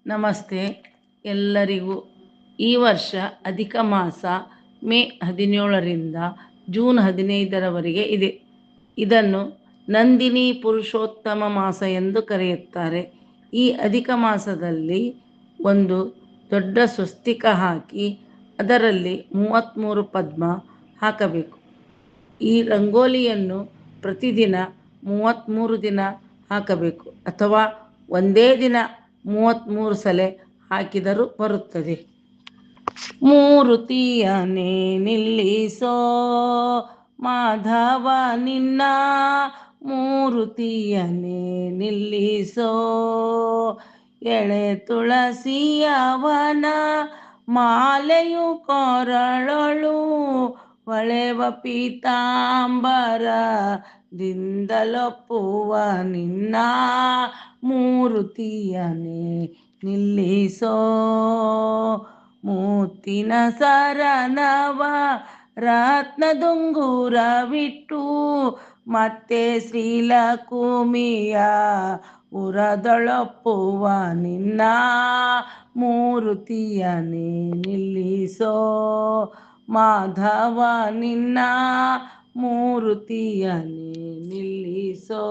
ನಮಸ್ತೆ ಎಲ್ಲರಿಗೂ. ಈ ವರ್ಷ ಅಧಿಕ ಮಾಸ ಮೇ 17ರಿಂದ ಜೂನ್ 15ರವರೆಗೆ ಇದೆ. ಇದನ್ನು ನಂದಿನಿ ಪುರುಷೋತ್ತಮ ಮಾಸ ಎಂದು ಕರೆಯುತ್ತಾರೆ. ಈ ಅಧಿಕ ಮಾಸದಲ್ಲಿ ಒಂದು ದೊಡ್ಡ ಸ್ವಸ್ತಿಕ ಹಾಕಿ ಅದರಲ್ಲಿ 33 ಪದ್ಮ ಹಾಕಬೇಕು. ಈ ರಂಗೋಲಿಯನ್ನು ಪ್ರತಿದಿನ 33 ದಿನ ಹಾಕಬೇಕು ಅಥವಾ ಒಂದೇ ದಿನ 33 ಸಲ ಹಾಕಿದರೂ ಬರುತ್ತದೆ. ಮೂರುತಿಯನೇ ನಿಲ್ಲಿಸೋ ಮಾಧವ ನಿನ್ನ, ಮೂರುತಿಯನೇ ನಿಲ್ಲಿಸೋ ಎಳೆ ತುಳಸಿಯವನ ಮಾಲೆಯು ಕೊರಳೊಳು ಹೊಳೆವ ಪೀತಾಂಬರದಿಂದಲೊಪ್ಪುವ ನಿನ್ನ, ಮೂರುತಿಯನೇ ನಿಲ್ಲಿಸೋ. ಮುತ್ತಿನ ಸರನವ ರತ್ನದುಂಗುರವಿಟ್ಟು ಮತ್ತೆ ಶ್ರೀಲಕುಮಿಯ ಉರದೊಳೊಪ್ಪುವ ನಿನ್ನ, ಮೂರುತಿಯನೇ ನಿಲ್ಲಿಸೋ ಮಾಧವ ನಿನ್ನ, ಮೂರುತಿಯನೇ ನಿಲ್ಲಿಸೋ.